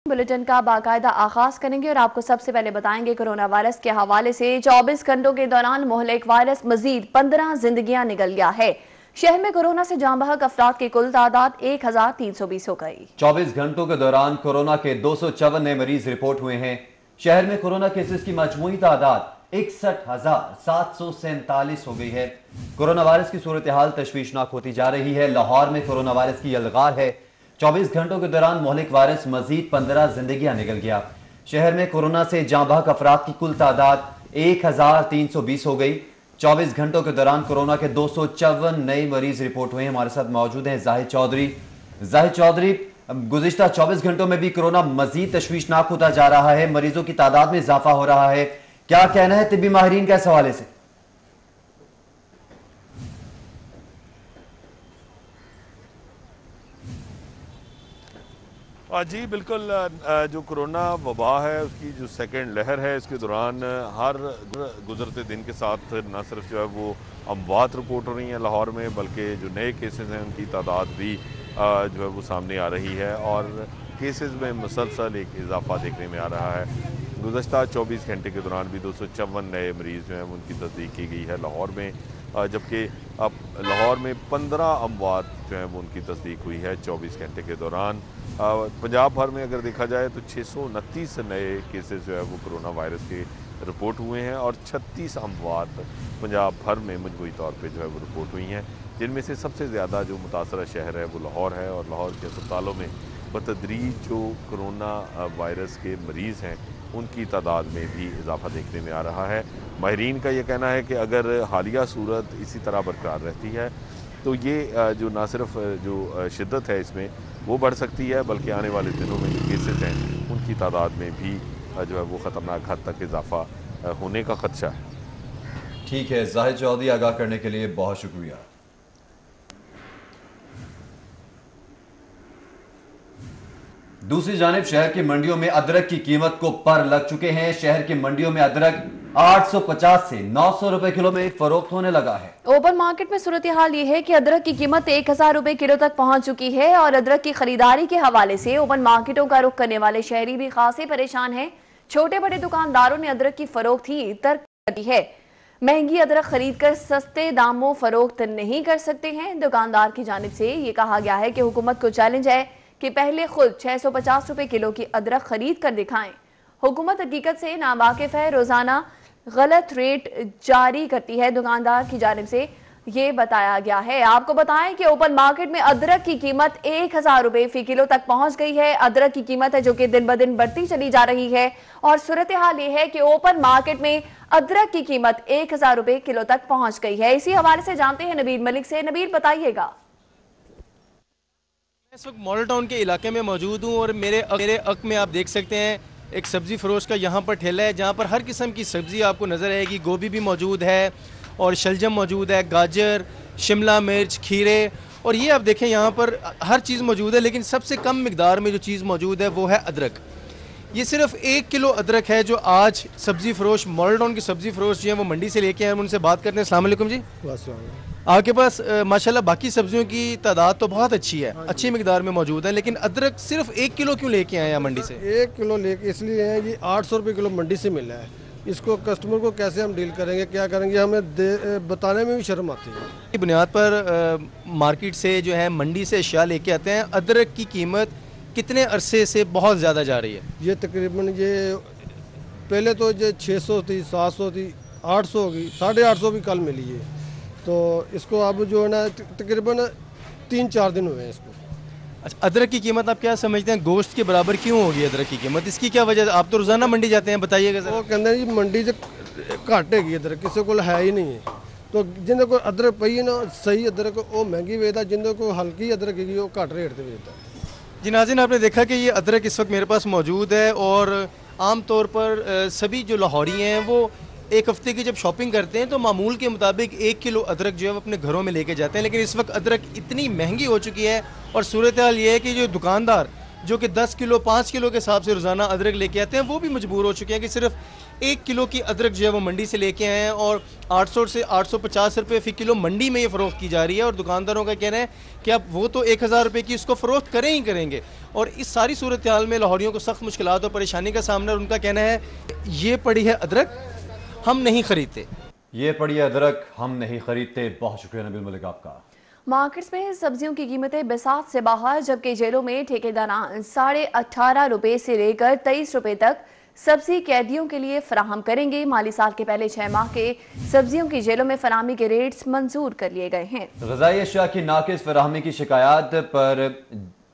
Bulletin का बाकायदा आगाज करेंगे और आपको सबसे पहले बताएंगे कोरोना वायरस के हवाले से 24 घंटों के दौरान मोहल्लिक वायरस मजीद 15 जिंदगियां निकल गया है। शहर में कोरोना से जाँ बहक अफराद की कुल तादाद 1320 हो गई। 24 घंटों के दौरान कोरोना के 254 नए मरीज रिपोर्ट हुए हैं। शहर में कोरोना केसेस की मजमूई तादाद 61,747 हो गई है। कोरोना वायरस की सूरत हाल तशवीशनाक होती जा रही है। लाहौर में कोरोना वायरस की यलगार है। 24 घंटों के दौरान मोहलिक वायरस मजीद 15 जिंदगियां निकल गया। शहर में कोरोना से जाँ बहक अफराद की कुल तादाद 1320 हो गई। 24 घंटों के दौरान कोरोना के 254 नए मरीज रिपोर्ट हुए हैं। हमारे साथ मौजूद हैं जाहिद चौधरी। जाहिद चौधरी, गुज़िश्ता 24 घंटों में भी कोरोना मजीद तशवीशनाक होता जा रहा है, मरीजों की तादाद में इजाफा हो रहा है, क्या कहना है तिब्बी माहिरीन का इस हवाले से? जी बिल्कुल, जो कोरोना वबा है उसकी जो सेकेंड लहर है इसके दौरान हर गुजरते दिन के साथ न सिर्फ जो है वो अमवात रिपोर्ट हो रही हैं लाहौर में, बल्कि जो नए केसेस हैं उनकी तादाद भी जो है वो सामने आ रही है और केसेस में मुसलसल एक इजाफा देखने में आ रहा है। गुज़श्ता 24 घंटे के दौरान भी 254 नए मरीज़ जो हैं उनकी तस्दीक की गई है लाहौर में, जबकि अब लाहौर में 15 अमवात जो हैं वो उनकी तस्दीक हुई है 24 घंटे के दौरान। पंजाब भर में अगर देखा जाए तो 629 नए केसेस जो है वो कोरोना वायरस के रिपोर्ट हुए हैं और 36 अमवात पंजाब भर में मजमूई तौर पे जो है वो रिपोर्ट हुई हैं, जिनमें से सबसे ज़्यादा जो मुतासरा शहर है वो लाहौर है और लाहौर के अस्पतालों में बतदरीज जो कोरोना वायरस के मरीज़ हैं उनकी तादाद में भी इजाफा देखने में आ रहा है। माहिरीन का ये कहना है कि अगर हालिया सूरत इसी तरह बरकरार रहती है तो ये जो ना सिर्फ जो शिद्दत है इसमें वो बढ़ सकती है, बल्कि आने वाले दिनों में जो केसेस हैं उनकी तादाद में भी जो है वो ख़तरनाक हद तक इजाफा होने का खदशा है। ठीक है, जाहिद चौधरी आगाह करने के लिए बहुत शुक्रिया। दूसरी जानिब शहर की मंडियों में अदरक की कीमत को पर लग चुके हैं। शहर की मंडियों में अदरक 850 से 900 रुपए किलो में फरोख्त होने लगा है। ओपन मार्केट में सूरत हाल ये है कि अदरक की कीमत 1000 रुपए किलो तक पहुंच चुकी है और अदरक की खरीदारी के हवाले से ओपन मार्केटों का रुख करने वाले शहरी भी खासे परेशान हैं। छोटे बड़े दुकानदारों ने अदरक की फरोख्त ही तर्क कर दी है। महंगी अदरक खरीद कर सस्ते दामों फरोख्त नहीं कर सकते हैं। दुकानदार की जानिब से ये कहा गया है कि हुकूमत को चैलेंज है कि पहले खुद 650 रुपए किलो की अदरक खरीद कर दिखाएं। हुकूमत हकीकत से नावाकिफ है, रोजाना गलत रेट जारी करती है। दुकानदार की जानिब से ये बताया गया है। आपको बताएं कि ओपन मार्केट में अदरक की कीमत 1000 रुपए फी किलो तक पहुंच गई है। अदरक की कीमत है जो कि दिन ब दिन बढ़ती चली जा रही है और सूरत हाल ये है कि ओपन मार्केट में अदरक की कीमत 1000 रुपए किलो तक पहुंच गई है। इसी हवाले से जानते हैं नबील मलिक से। नबील, बताइएगा। इस वक्त मॉडल टाउन के इलाके में मौजूद हूँ और मेरे अक में आप देख सकते हैं एक सब्ज़ी फरोश का यहाँ पर ठेला है, जहाँ पर हर किस्म की सब्ज़ी आपको नज़र आएगी। गोभी भी मौजूद है और शलजम मौजूद है, गाजर, शिमला मिर्च, खीरे, और ये आप देखें यहाँ पर हर चीज़ मौजूद है। लेकिन सबसे कम मिकदार में जो चीज़ मौजूद है वो है अदरक। ये सिर्फ 1 किलो अदरक है जो आज सब्ज़ी फरोश मॉडल टाउन की सब्ज़ी फरोश जो है वो मंडी से लेके आए। हम उनसे बात करते हैं। अस्सलाम वालेकुम जी। आपके पास माशाल्लाह बाकी सब्जियों की तादाद तो बहुत अच्छी है, अच्छी मिकदार में मौजूद है, लेकिन अदरक सिर्फ 1 किलो क्यों लेके आए हैं मंडी से? 1 किलो लेके इसलिए है कि 800 रुपये किलो मंडी से मिला है। इसको कस्टमर को कैसे हम डील करेंगे, क्या करेंगे, हमें बताने में भी शर्म आती है। बुनियाद पर मार्केट से जो है मंडी से अशिया लेके आते हैं। अदरक की कीमत कितने अरसे से बहुत ज़्यादा जा रही है? ये तकरीबन ये पहले तो ये 600 थी, 700 थी, 800 होगी, 850 भी कल मिली है। तो इसको अब जो है ना तकरीबन 3-4 दिन हुए हैं इसको। अच्छा, अदरक की कीमत आप क्या समझते हैं, गोश्त के बराबर क्यों होगी अदरक की कीमत? इसकी क्या वजह? आप तो रोज़ाना मंडी जाते हैं, बताइएगा सर। वो कहते हैं जी मंडी से घट है अदरक, किसी को है ही नहीं है। तो जिन्हें को अदरक पई है ना सही अदरक वो महंगी बेचता, जिन्हें को हल्की अदरक है वो घट रेट से बेचता। जी नाज़रीन, आपने देखा कि ये अदरक इस वक्त मेरे पास मौजूद है और आम तौर पर सभी जो लाहौरी हैं वो एक हफ्ते की जब शॉपिंग करते हैं तो मामूल के मुताबिक 1 किलो अदरक जो है वो अपने घरों में लेके जाते हैं। लेकिन इस वक्त अदरक इतनी महंगी हो चूकी है और सूरत हाल ये है कि जो दुकानदार जो कि 10 किलो 5 किलो के हिसाब से रोज़ाना अदरक लेके आते हैं, वो भी मजबूर हो चुके हैं कि सिर्फ 1 किलो की अदरक जो है वो मंडी से लेके आए हैं और 800 से 850 रुपये फ़ी किलो मंडी में ये फ़रोख्त की जा रही है। और दुकानदारों का कहना है कि अब वो तो 1000 रुपये की इसको फ़रोख्त करें ही करेंगे। और इस सारी सूरत हाल में लाहौरियों को सख्त मुश्किलात और परेशानी का सामना, और उनका कहना है ये पड़ी है अदरक हम नहीं खरीदते, ये पड़ी है अदरक हम नहीं खरीदते। बहुत शुक्रिया नबील मलिक आपका। मार्केट्स में सब्जियों की कीमतें बिसात से बाहर, जबकि जेलों में ठेकेदारान 18.5 रुपए से लेकर 23 रुपए तक सब्जी कैदियों के लिए फराहम करेंगे। माली साल के पहले 6 माह के सब्जियों की जेलों में फराहमी के रेट्स मंजूर कर लिए गए हैं। ग़िज़ाई अशिया की नाकिस फराहमी की शिकायत पर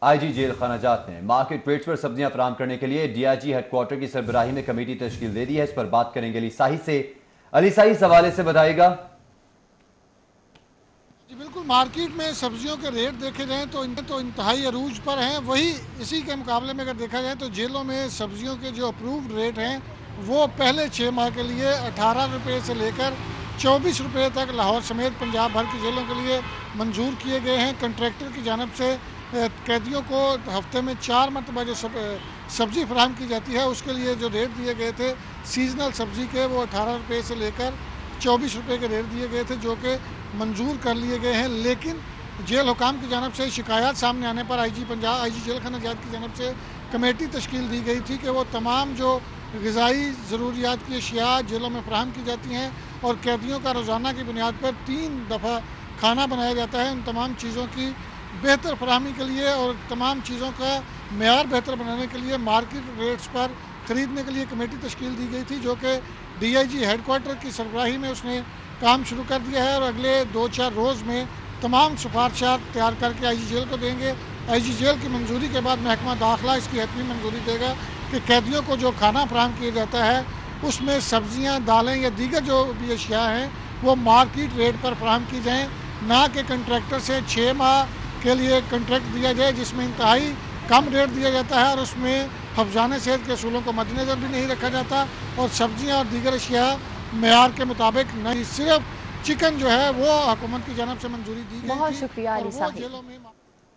IG जेल खानाजात ने मार्केट रेट्स पर सब्जियां फराहम करने के लिए DIG हेडक्वार्टर की सरबराही में कमेटी तश्कील दे दी है। इस पर बात करेंगे अली साही से। अली साही, इस हवाले से बताएगा। जी बिल्कुल, मार्केट में सब्जियों के रेट देखे जाएं तो इंतहाई अरूज पर हैं। वही इसी के मुकाबले में अगर देखा जाए तो जेलों में सब्जियों के जो अप्रूव्ड रेट हैं वो पहले 6 माह के लिए 18 रुपये से लेकर 24 रुपये तक लाहौर समेत पंजाब भर की जेलों के लिए मंजूर किए गए हैं। कंट्रैक्टर की जानब से कैदियों को हफ्ते में 4 मरतबा जो सब्ज़ी फराहम की जाती है उसके लिए जो रेट दिए गए थे सीजनल सब्ज़ी के, वो 18 रुपये से लेकर 24 रुपये के रेट दिए गए थे, जो कि मंजूर कर लिए गए हैं। लेकिन जेल हुकाम की जानब से शिकायत सामने आने पर IG जेल खानाजात की जानब से कमेटी तश्कील दी गई थी कि वो तमाम जो ग़िज़ाई ज़रूरियात की अशिया जेलों में फराहम की जाती हैं और कैदियों का रोज़ाना की बुनियाद पर 3 दफ़ा खाना बनाया जाता है, उन तमाम चीज़ों की बेहतर फराहमी के लिए और तमाम चीज़ों का मेयार बेहतर बनाने के लिए मार्केट रेट्स पर ख़रीदने के लिए कमेटी तश्कील दी गई थी, जो कि DIG हेडक्वार्टर की सरबराही में उसने काम शुरू कर दिया है और अगले 2-4 रोज़ में तमाम सिफारिशात तैयार करके IG जेल को देंगे। IG जेल की मंजूरी के बाद महकमा दाखिला इसकी हतमी मंजूरी देगा कि कैदियों को जो खाना फराहम किया जाता है उसमें सब्ज़ियाँ, दालें या दीगर जो भी अशिया हैं वो मार्केट रेट पर फराहम की जाएँ, ना कि कंट्रैक्टर से 6 माह के लिए कंट्रैक्ट दिया जाए जिसमें इंतहाई कम रेट दिया जाता है और उसमें हफ्ज़ाने सेहत के असूलों को मद्देनज़र भी नहीं रखा जाता और सब्ज़ियाँ और दीगर अशिया मेयार के मुताबिक नहीं, सिर्फ चिकन जो है वो हुकूमत की जानब से मंजूरी दी गई। बहुत शुक्रिया अली साहिब। जेलों में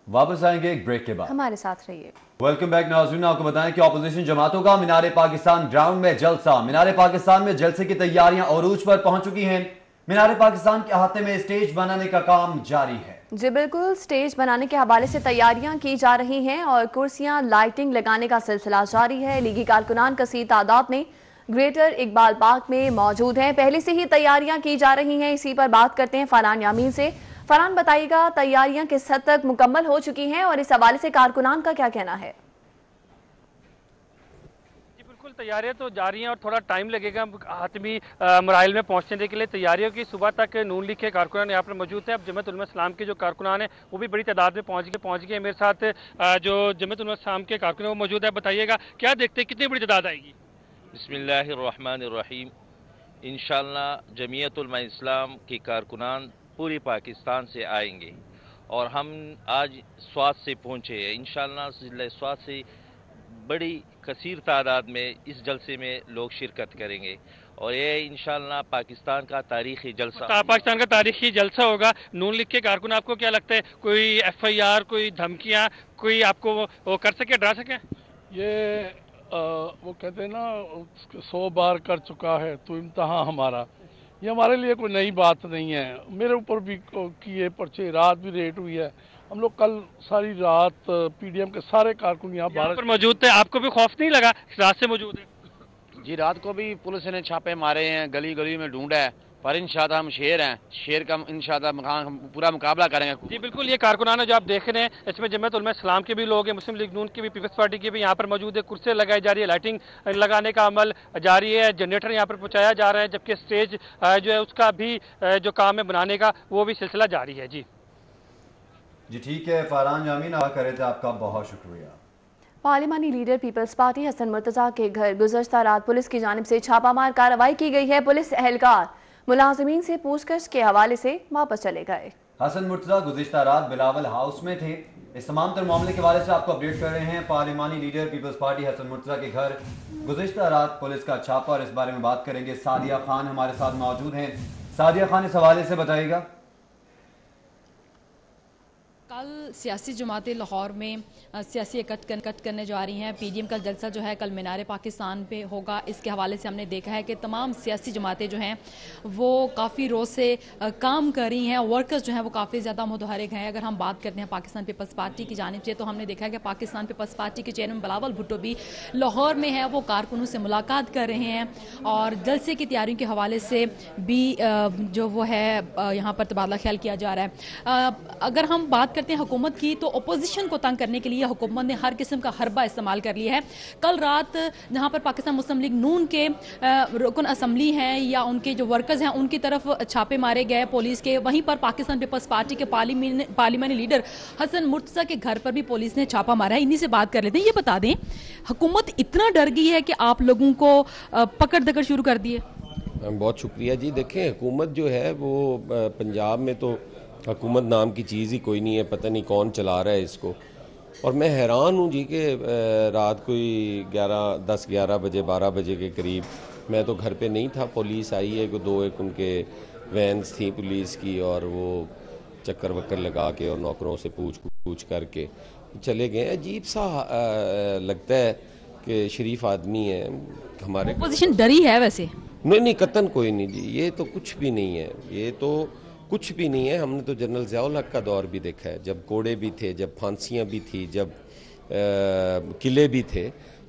वापस आएंगे एक ब्रेक के बाद, हमारे साथ रहिए। वेलकम बैक नाज़रीन। आपको बताएं कि ऑपोजिशन जमातों का मीनार पाकिस्तान ग्राउंड में जलसा। मीनार पाकिस्तान में जलसे की तैयारियां अरूज पर पहुंच चुकी हैं। मीनार पाकिस्तान के अहाते में स्टेज बनाने का काम जारी है। जी बिल्कुल, स्टेज बनाने के हवाले से तैयारियां की जा रही हैं और कुर्सियां लाइटिंग लगाने का सिलसिला जारी है। लीगी कारकुनान कसीर तादाद में ग्रेटर इकबाल पार्क में मौजूद हैं। पहले से ही तैयारियां की जा रही हैं, इसी पर बात करते हैं फरहान यामीन से। फरहान, बताइएगा तैयारियां किस हद तक मुकम्मल हो चुकी हैं और इस हवाले से कारकुनान का क्या कहना है? बिल्कुल, तैयारियां तो जारी हैं और थोड़ा टाइम लगेगा हातमी मराइल में पहुंचने के लिए। तैयारियों की सुबह तक नून लीग के कारकुनान यहाँ पर मौजूद थे। अब जमात उलमा इस्लाम के जो कारकुनान हैं वो भी बड़ी तादाद में पहुंच गए। मेरे साथ जो जमात उलमा इस्लाम के कारकुनान वो मौजूद है। बताइएगा क्या देखते हैं, कितनी बड़ी तादाद आएगी? बिस्मिल्लाहिर्रहमानिर्रहीम। इंशाअल्लाह जमीयत उलमा इस्लाम के कारकुनान पूरी पाकिस्तान से आएंगे और हम आज स्वात से पहुँचे हैं। इंशाअल्लाह ज़िला स्वात से बड़ी कसीर तादाद में इस जलसे में लोग शिरकत करेंगे और ये इंशाअल्लाह पाकिस्तान का तारीखी जलसा पाकिस्तान का तारीखी जलसा होगा। नून लीग के कारकुन, आपको क्या लगता है कोई FIR, कोई धमकियाँ, कोई आपको वो कर सके, डरा सके? ये वो कहते हैं ना 100 बार कर चुका है तो इम्तहान हमारा, ये हमारे लिए कोई नई बात नहीं है। मेरे ऊपर भी किए पर्चे, रात भी रेट हुई है। हम लोग कल सारी रात PDM के सारे कारकुन यहाँ पर मौजूद थे। आपको भी खौफ नहीं लगा? रात से मौजूद है जी, रात को भी पुलिस ने छापे मारे हैं, गली गली में ढूंढा है, पर इंशाअल्लाह हम शेर हैं, शेर का इंशाअल्लाह पूरा मुकाबला करेंगे। जी बिल्कुल, ये कारकुनान जो आप देख रहे हैं इसमें जमात उलमा इस्लाम के भी लोग हैं, मुस्लिम लीग नून की भी, पीपल्स पार्टी की भी यहाँ पर मौजूद है। कुर्सियाँ लगाई जा रही है, लाइटिंग लगाने का अमल जारी है, जनरेटर यहाँ पर पहुँचाया जा रहा है, जबकि स्टेज जो है उसका भी जो काम है बनाने का वो भी सिलसिला जारी है। जी ठीक है, फरहान यामीन आ करे थे, आपका बहुत शुक्रिया। पार्लिमानी leader people's party Hasan Murtaza के घर गुज़श्ता रात पुलिस की जानिब से छापामार कार्रवाई की गई है। पुलिस एहलकार मुलाजिमीन से पूछताछ के हवाले से वापस चले गए। हसन मुर्तजा गुज़िश्ता रात बिलावल हाउस में थे। इस तमाम तर मामले के हवाले से आपको अपडेट कर रहे हैं। पार्लिमानी leader people's party Hasan Murtaza के घर गुज़िश्ता रात पुलिस का छापा, और इस बारे में बात करेंगे। सादिया खान हमारे साथ मौजूद हैं। सादिया खान, इस हवाले से बताइएगा। कल सियासी जमातें लाहौर में सियासी इकट्ठ करने जा रही हैं। पीडीएम का जलसा जो है कल मीनार पाकिस्तान पे होगा। इसके हवाले से हमने देखा है कि तमाम सियासी जमातें जो हैं वो काफ़ी रोज़ से काम कर रही हैं। वर्कर्स जो हैं वो काफ़ी ज़्यादा मुतहरिक हैं। अगर हम बात करते हैं पाकिस्तान पीपल्स पार्टी की जानिब से, तो हमने देखा है कि पाकिस्तान पीपल्स पार्टी के चेयरमैन बिलावल भुट्टो भी लाहौर में है, वो कारकुनों से मुलाकात कर रहे हैं और जलसे की तैयारियों के हवाले से भी जो वो है यहाँ पर तबादला ख्याल किया जा रहा है। अगर हम बात करते हैं हुकूमत की, तो अपोजिशन को तंग करने के लिए हुकूमत ने हर किस्म का हरबा इस्तेमाल कर लिया है। कल रात जहाँ पर पाकिस्तान मुस्लिम लीग नून के रुकन असम्बली हैं या उनके जो वर्कर्स हैं उनकी तरफ छापे मारे गए पुलिस के, वहीं पर पाकिस्तान पीपल्स पार्टी के पार्लियामानी लीडर हसन मुर्तज़ा के घर पर भी पुलिस ने छापा मारा है। इन्हीं से बात कर लेते हैं। ये बता दें, हुकूमत इतना डर गई है कि आप लोगों को पकड़ दकड़ शुरू कर दी है? बहुत शुक्रिया जी। देखें, हुकूमत जो है वो पंजाब में तो हुकूमत नाम की चीज़ ही कोई नहीं है, पता नहीं कौन चला रहा है इसको। और मैं हैरान हूँ जी कि रात कोई 10-11 बजे 12 बजे के करीब, मैं तो घर पे नहीं था, पुलिस आई है, दो एक उनके वैन्स थी पुलिस की और वो चक्कर वक्कर लगा के और नौकरों से पूछ करके चले गए। अजीब सा लगता है कि शरीफ आदमी है हमारे। पोजीशन डरी है वैसे? नहीं, कतन कोई नहीं जी, ये तो कुछ भी नहीं है, ये तो कुछ भी नहीं है। हमने तो जनरल ज़ियाउल हक का दौर भी देखा है, जब कोड़े भी थे, जब फांसियाँ भी थी, जब किले भी थे,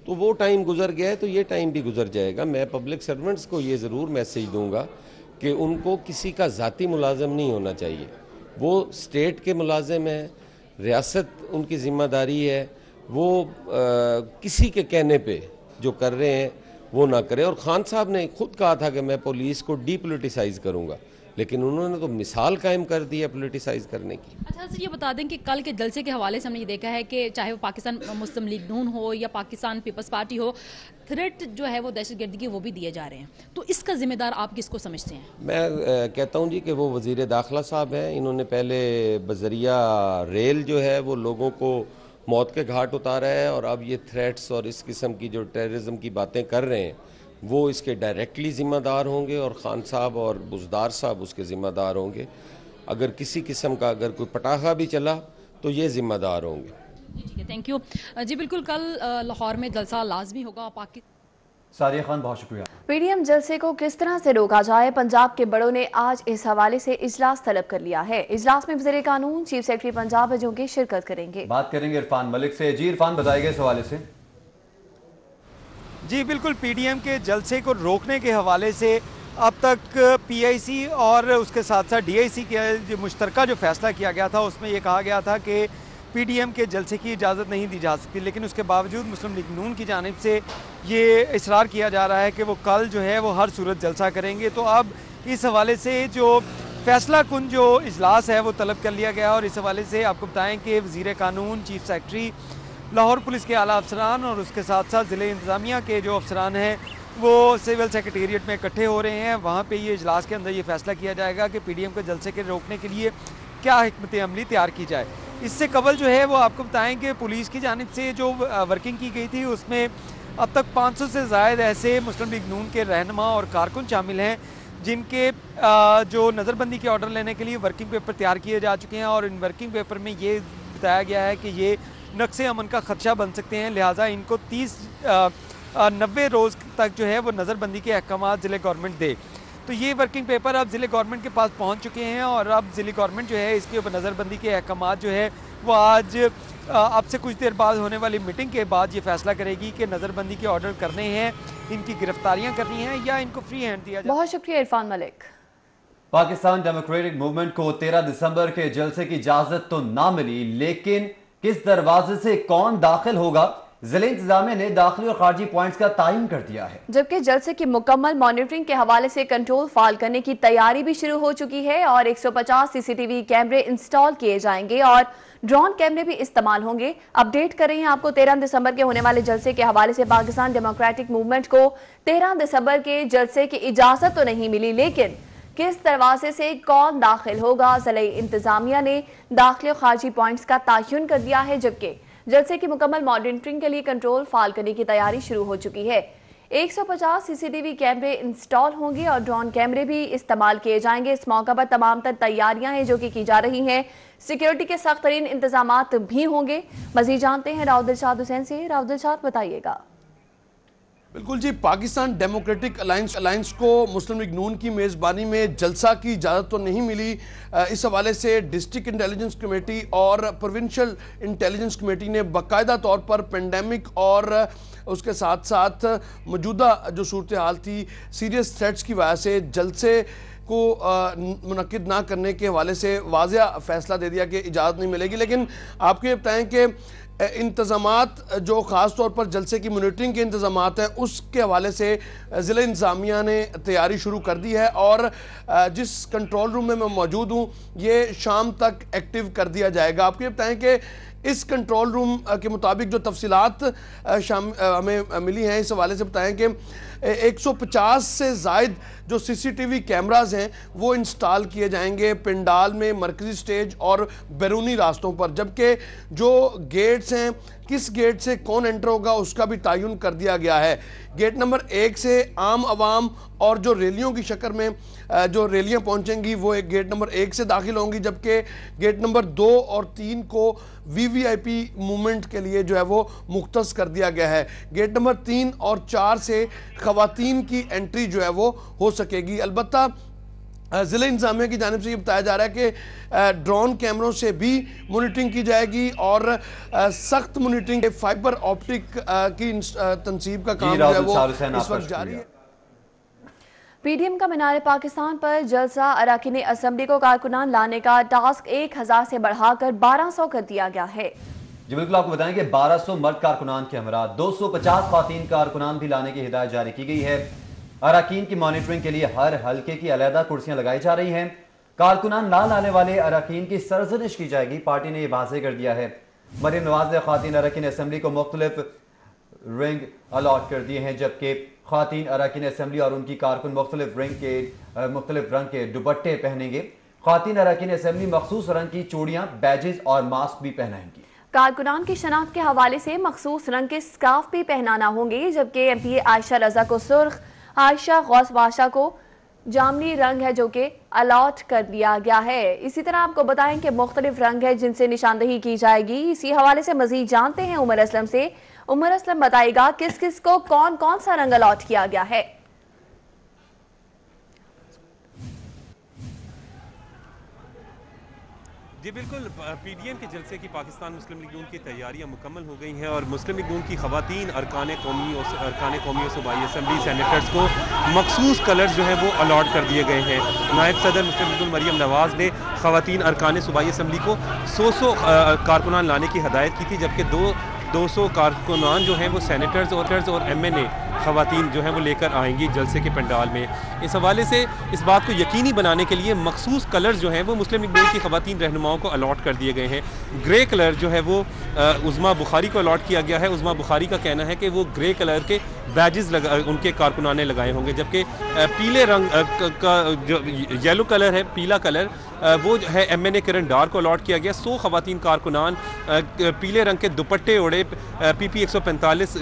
तो वो टाइम गुजर गया है, तो ये टाइम भी गुजर जाएगा। मैं पब्लिक सर्वेंट्स को ये ज़रूर मैसेज दूंगा कि उनको किसी का ज़ाती मुलाजिम नहीं होना चाहिए। वो स्टेट के मुलाजिम हैं, रियासत उनकी ज़िम्मेदारी है, वो किसी के कहने पे जो कर रहे हैं वो ना करें। और खान साहब ने खुद कहा था कि मैं पुलिस को डीपोलिटिसाइज करूंगा, लेकिन उन्होंने तो मिसाल कायम कर दी है पोलिटिसाइज करने की। अच्छा सर, ये बता दें कि कल के जलसे के हवाले से हमने ये देखा है कि चाहे वो पाकिस्तान मुस्लिम लीग नून हो या पाकिस्तान पीपल्स पार्टी हो, थ्रेट जो है वो दहशतगर्दी के वो भी दिए जा रहे हैं, तो इसका जिम्मेदार आप किसको समझते हैं? मैं कहता हूँ जी कि वो वज़ीर दाखिला साहब हैं। इन्होंने पहले बजरिया रेल जो है वो लोगों को मौत के घाट उतारा है, और अब ये थ्रेट्स और इस किस्म की जो टेररिज्म की बातें कर रहे हैं वो इसके डायरेक्टली ज़िम्मेदार होंगे, और ख़ान साहब और बुज़दार साहब उसके ज़िम्मेदार होंगे। अगर किसी किस्म का अगर कोई पटाखा भी चला तो ये ज़िम्मेदार होंगे। ठीक है, थैंक यू जी। बिल्कुल, कल लाहौर में जलसा लाजमी होगा। सारिया खान, बहुत शुक्रिया। पीडीएम जलसे को किस तरह से रोका जाए, पंजाब के बड़ों ने आज इस हवाले से इजलास तलब कर लिया है। इजलास में वज़ीर कानून, चीफ सेक्रेटरी पंजाब की शिरकत करेंगे। बात करेंगे इरफान मलिक से। जी इरफान, बताइए इस हवाले से। जी बिल्कुल, पीडीएम के जलसे को रोकने के हवाले से अब तक पीआईसी और उसके साथ साथ डीआईसी के जो मुश्तरका जो फैसला किया गया था उसमें यह कहा गया था कि पीडीएम के जलसे की इजाज़त नहीं दी जा सकती, लेकिन उसके बावजूद मुस्लिम लीग नून की जानिब से ये इसरार किया जा रहा है कि वो कल जो है वो हर सूरत जलसा करेंगे। तो अब इस हवाले से जो फैसला कुन जो इजलास है वो तलब कर लिया गया, और इस हवाले से आपको बताएं कि वज़ीर कानून, चीफ सेक्रेटरी, लाहौर पुलिस के आला अफसरान और उसके साथ साथ ज़िले इंतज़ामिया के जो अफसरान हैं वो सिविल सेक्रेटेरिएट में इकट्ठे हो रहे हैं। वहाँ पे ये इजलास के अंदर ये फैसला किया जाएगा कि पीडीएम के जलसे के रोकने के लिए क्या हिकमत अमली तैयार की जाए। इससे कबल जो है वो आपको बताएं कि पुलिस की जानिब से जो वर्किंग की गई थी उसमें अब तक 500 से ज़ायद ऐसे मुस्लिम लीग नून के रहनुमा और कारकुन शामिल हैं जिनके जो नज़रबंदी के ऑर्डर लेने के लिए वर्किंग पेपर तैयार किए जा चुके हैं, और इन वर्किंग पेपर में ये बताया गया है कि ये नक्शे अमन का खदशा बन सकते हैं, लिहाजा इनको 90 रोज़ तक जो है वो नज़रबंदी के अहकाम ज़िले गवर्नमेंट दे। तो ये वर्किंग पेपर अब ज़िले गवर्नमेंट के पास पहुंच चुके हैं, और अब ज़िले गवर्नमेंट जो है इसके ऊपर नज़रबंदी के अहकाम जो है वो आज अब से कुछ देर बाद होने वाली मीटिंग के बाद ये फैसला करेगी कि नज़रबंदी के ऑर्डर करने हैं, इनकी गिरफ्तारियाँ करनी हैं या इनको फ्री हैंड दिया जाए। बहुत शुक्रिया इरफान मलिक। पाकिस्तान डेमोक्रेटिक मूवमेंट को 13 दिसंबर के जलसे की इजाजत तो ना मिली, लेकिन किस दरवाजे से कौन दाखिल होगा, जिले इंतजामिया ने दाखिली और खारजी पॉइंट्स का तयन कर दिया है। जबकि जलसे की मुकम्मल मॉनिटरिंग के हवाले से कंट्रोल फाल करने की तैयारी भी शुरू हो चुकी है, और 150 सीसीटीवी कैमरे इंस्टॉल किए जाएंगे और ड्रोन कैमरे भी इस्तेमाल होंगे। अपडेट कर रही हैं आपको 13 दिसंबर के होने वाले जलसे के हवाले से। पाकिस्तान डेमोक्रेटिक मूवमेंट को 13 दिसंबर के जलसे की इजाजत तो नहीं मिली, लेकिन किस दरवाजे से कौन दाखिल होगा, ज़िले इंतजामिया ने दाखिली और खारजी पॉइंट्स का तयन कर दिया है। जबकि जलसे की मुकम्मल मॉनिटरिंग के लिए कंट्रोल फाल करने की तैयारी शुरू हो चुकी है। 150 CCTV कैमरे इंस्टॉल होंगे और ड्रोन कैमरे भी इस्तेमाल किए जाएंगे। इस मौका पर तमाम तर तैयारियां हैं जो कि की जा रही हैं। सिक्योरिटी के सख्त तरीन इंतजामात भी होंगे। मजीद जानते हैं राव दिलशाद हुसैन से। राव दिलशाद, बताइएगा। बिल्कुल जी, पाकिस्तान डेमोक्रेटिक अलायंस को मुस्लिम लीग नून की मेज़बानी में जलसा की इजाज़त तो नहीं मिली। इस हवाले से डिस्ट्रिक्ट इंटेलिजेंस कमेटी और प्रोविंशियल इंटेलिजेंस कमेटी ने बाकायदा तौर पर पेंडेमिक और उसके साथ साथ मौजूदा जो सूरत हाल थी, सीरियस थ्रेट्स की वजह से जलसे को मुनक्किद ना करने के हवाले से वाज़िया फ़ैसला दे दिया कि इजाज़त नहीं मिलेगी। लेकिन आपको ये बताएँ कि इंतज़ामात जो ख़ास तौर पर जलसे की मॉनिटरिंग के इंतज़ामात हैं, उसके हवाले से ज़िला इंतज़ामिया ने तैयारी शुरू कर दी है और जिस कंट्रोल रूम में मैं मौजूद हूँ ये शाम तक एक्टिव कर दिया जाएगा। आपको ये बताएं कि इस कंट्रोल रूम के मुताबिक जो तफसीलात हमें मिली हैं, इस हवाले से बताएं कि 150 से ज़ायद जो CCTV कैमराज हैं वो इंस्टॉल किए जाएंगे पंडाल में, मरकजी स्टेज और बैरूनी रास्तों पर, जबकि जो गेट्स हैं, किस गेट से कौन एंटर होगा उसका भी तयन कर दिया गया है। गेट नंबर 1 से आम आवाम और जो रैलियों की शक्ल में जो रैलियां पहुंचेंगी वो एक गेट नंबर 1 से दाखिल होंगी, जबकि गेट नंबर 2 और 3 को VVIP मूवमेंट के लिए जो है वो मुख्तस कर दिया गया है। गेट नंबर 3 और 4 से खवातीन की एंट्री जो है वो हो सकेगी। अलबत्ता ज़िला इंतज़ामिया की जानिब से ये बताया जा रहा है कि ड्रोन कैमरों से भी मॉनिटरिंग की जाएगी और सख्त मॉनिटरिंग, फाइबर ऑप्टिक की तनसीब का काम जो है वो इस वक्त जारी है। PDM का मीनार पाकिस्तान पर जलसा, अरकान असम्बली को कारकुनान लाने का टास्क 1000 से बढ़ाकर 1200 कर दिया गया है। जी बिल्कुल, आपको बताएं कि 1200 मर्द कारकुनान के हमरा 250 खातीन कारकुनान भी लाने की हिदायत जारी की गई है। अरकान की मॉनिटरिंग के लिए हर हल्के की अलहदा कुर्सियां लगाई जा रही हैं। कारकुनान ना लाने वाले अरकान की सरजनिश की जाएगी, पार्टी ने यह वाज़ेह कर दिया है। मरीम नवाज ने खातीन अरकान असम्बली को मुख्तलिफ रिंग अलॉट कर दिए हैं, जबकि खातीन अरकान असम्बली और उनकी कारकुन मुख्तलिफ रंग के दुपट्टे पहनेंगे। खातीन अरकान असम्बली मखसूस रंग की चूड़ियां, बैजेस और मास्क भी पहनाएंगी। कारकुनान की शनाख्त के हवाले से मखसूस रंग के स्कार्फ भी पहनाना होंगे, जबकि MPA आयशा रजा को सुर्ख, आयशा गौस बादशाह को जामनी रंग है जो कि अलॉट कर दिया गया है। इसी तरह आपको बताएं कि मुख्तलिफ रंग है जिनसे निशानदही की जाएगी। इसी हवाले से मजीद जानते हैं उमर असलम से। उमर असलम, बताएगा किस किस को कौन कौन सा रंग अलॉट किया गया है? जी बिल्कुल, PDM के जलसे की पाकिस्तान मुस्लिम लीग नून की तैयारियां मुकम्मल हो गई हैं और मुस्लिम लीग नून की खवातीन अरकान कौमी सूबाई असम्बली सेनेटर्स को मखसूस कलर्स जो है वो अलॉट कर दिए गए हैं। नायब सदर मुस्लिम लीग नून मरीम नवाज ने खवातीन अरकान सूबाई असम्बली को 100 कारकुनान लाने की हदायत की थी, जबकि 200 कारकुनान जो हैं वो सेनेटर्स और MNA खवातीन जो हैं वो लेकर आएंगी जलसे के पंडाल में। इस हवाले से इस बात को यकीनी बनाने के लिए मखसूस कलर्स जो हैं वो मुस्लिम लीग नून की खवातीन रहनुमाओं को अलॉट कर दिए गए हैं। ग्रे कलर जो है वो उज़मा बुखारी को अलॉट किया गया है। उज़मा बुखारी का कहना है कि वो ग्रे कलर के बैजेस उनके कारकुनान ने लगाए होंगे, जबकि पीले रंग का जो येलो कलर है, पीला कलर वो है MNA किरण डार को अलॉट किया गया। 100 खवातीन कारकुनान पीले रंग के दुपट्टे ओढ़े PP 145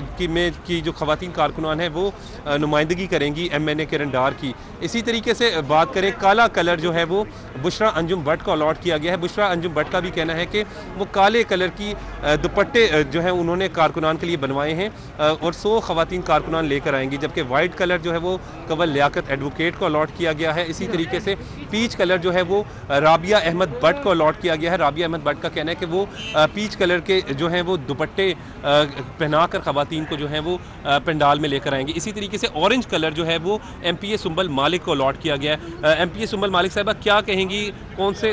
की जो खवातीन कारकुनान है वो नुमाइंदगी करेंगी MNA किरण डार की। इसी तरीके से बात करें, काला कलर जो है वो बुशरा अंजुम भट्ट को अलॉट किया गया है। बुशरा अंजुम भट्ट का भी कहना है कि वो काले कलर की दुपट्टे जो है उन्होंने कारकुनान के लिए बनवाए हैं और 100 खवातीन कारकुनान लेकर आएंगी, जबकि वाइट कलर जो है वो कवल लियाकत एडवोकेट को अलॉट किया गया है। इसी तरीके से पीच कलर जो है वो राबिया अहमद भट्ट को अलॉट किया गया है। राबिया अहमद भट्ट का कहना है कि वो पीच कलर के जो हैं वो दुपट्टे पहनाकर खवातीन को जो है वो पंडाल में लेकर आएंगे। इसी तरीके से ऑरेंज कलर जो है वो MPA सुंबल मालिक को अलॉट किया गया है। MPA सुंबल मालिक साहबा क्या कहेंगी, कौन से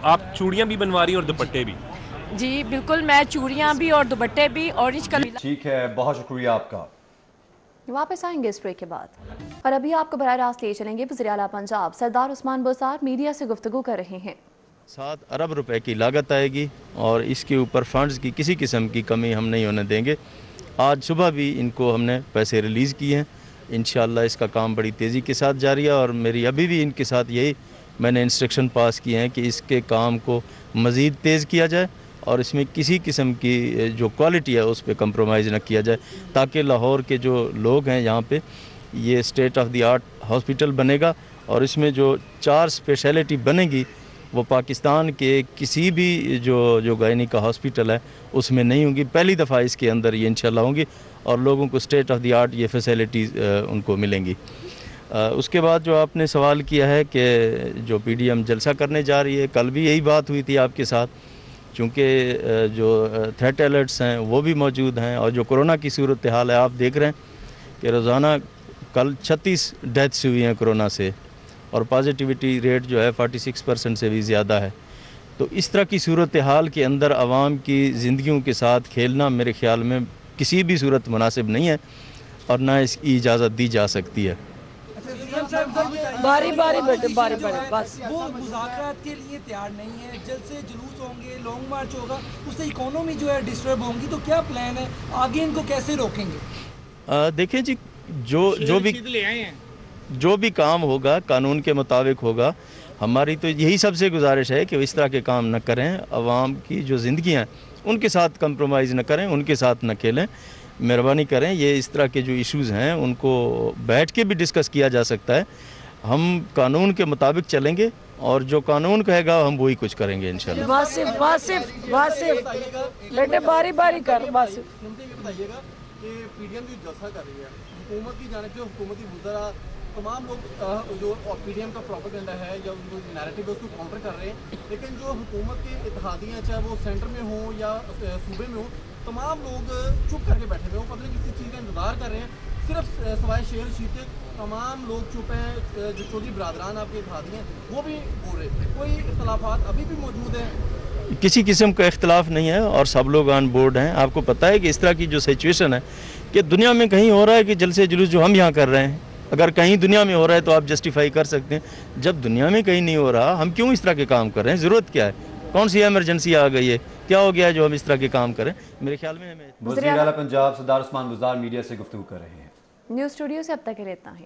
आप चूड़ियाँ भी बनवा रही हैं और दुपट्टे भी? जी बिल्कुल, मैं चूड़ियाँ भी और दुपट्टे भी ऑरेंज कलर। ठीक है, बहुत शुक्रिया आपका। वापस आएंगे इस ब्रेक के बाद और अभी आपको बराह रास्त ले चलेंगे वज़ीर आला पंजाब सरदार उस्मान बुज़दार मीडिया से गुफ्तगू कर रहे हैं। 7 अरब रुपए की लागत आएगी और इसके ऊपर फंड्स की किसी किस्म की कमी हम नहीं होने देंगे। आज सुबह भी इनको हमने पैसे रिलीज़ किए हैं। इंशाअल्लाह इसका काम बड़ी तेज़ी के साथ जारी है और मेरी अभी भी इनके साथ यही मैंने इंस्ट्रक्शन पास किए हैं कि इसके काम को मज़ीद तेज़ किया जाए और इसमें किसी किस्म की जो क्वालिटी है उस पर कंप्रोमाइज़ न किया जाए, ताकि लाहौर के जो लोग हैं यहाँ पे ये state of the art hospital बनेगा और इसमें जो 4 स्पेशलिटी बनेगी वो पाकिस्तान के किसी भी जो गायनी का हॉस्पिटल है उसमें नहीं होंगी। पहली दफ़ा इसके अंदर ये इंशाल्लाह होंगी और लोगों को स्टेट ऑफ द आर्ट ये फैसिलिटीज़ उनको मिलेंगी। उसके बाद जो आपने सवाल किया है कि जो पीडीएम जलसा करने जा रही है, कल भी यही बात हुई थी आपके साथ, चूँकि जो थ्रेट अलर्ट्स हैं वो भी मौजूद हैं और जो कोरोना की सूरत हाल है आप देख रहे हैं कि रोज़ाना कल 36 डेथ्स हुई हैं कोरोना से और पॉजिटिविटी रेट जो है 46% से भी ज़्यादा है। तो इस तरह की सूरत हाल के अंदर आवाम की ज़िंदगियों के साथ खेलना मेरे ख़्याल में किसी भी सूरत मुनासिब नहीं है और ना इसकी इजाज़त दी जा सकती है। बारी बारी बस वो मुज़ाकरात के लिए तैयार नहीं है। जल्द से जुलूस होंगे, लॉन्ग मार्च होगा, उससे इकोनॉमी जो है डिस्टर्ब होंगी, तो क्या प्लान है आगे, इनको कैसे रोकेंगे? देखें जी, जो भी काम होगा कानून के मुताबिक होगा। हमारी तो यही सबसे गुजारिश है कि इस तरह के काम न करें, आवाम की जो ज़िंदगी हैं उनके साथ कंप्रोमाइज़ न करें, उनके साथ न खेलें, मेहरबानी करें। ये इस तरह के जो इश्यूज़ हैं उनको बैठ के भी डिस्कस किया जा सकता है। हम कानून के मुताबिक चलेंगे और जो कानून कहेगा हम वही कुछ करेंगे इंशाल्लाह। वासिफ बेटे बारी बारी कर। वासिफ बताइएगा कि पीडीएम जो जलसा कर रही है, हुकूमत की जानिब से हुकूमती वज़रा तमाम लोग जो पीडीएम का प्रोपेगेंडा है या जो नैरेटिव है उसको काउंटर कर रहे हैं, लेकिन जो हुकूमत के इत्तेहादियाँ चाहे वो सेंटर में हो या सूबे में हो, तमाम लोग चुप करके बैठे हुए हो, पता नहीं किसी चीज़ का इंतज़ार कर रहे हैं। सिर्फ सवाए शेर रशीद के तमाम लोग चुप हैं। जो चौधरी बरादरान आपके इत्तेहादी हैं वो भी बोल रहे हैं। कोई इख्तलाफात अभी भी मौजूद हैं? किसी किस्म का इख्तलाफ नहीं है और सब लोग ऑन बोर्ड हैं। आपको पता है कि इस तरह की जो सिचुएशन है कि दुनिया में कहीं हो रहा है कि जलसे जुलूस जो हम यहाँ कर रहे हैं, अगर कहीं दुनिया में हो रहा है तो आप जस्टिफाई कर सकते हैं। जब दुनिया में कहीं नहीं हो रहा, हम क्यों इस तरह के काम कर रहे हैं? ज़रूरत क्या है? कौन सी एमरजेंसी आ गई है? क्या हो गया है जो हम इस तरह के काम करें? मेरे ख्याल में हमें वज़ीर आला पंजाब सरदार उस्मान बुज़दार मीडिया से गुफ्तगू कर रहे हैं। न्यूज़ स्टूडियो से अब तक के लिए इतना ही।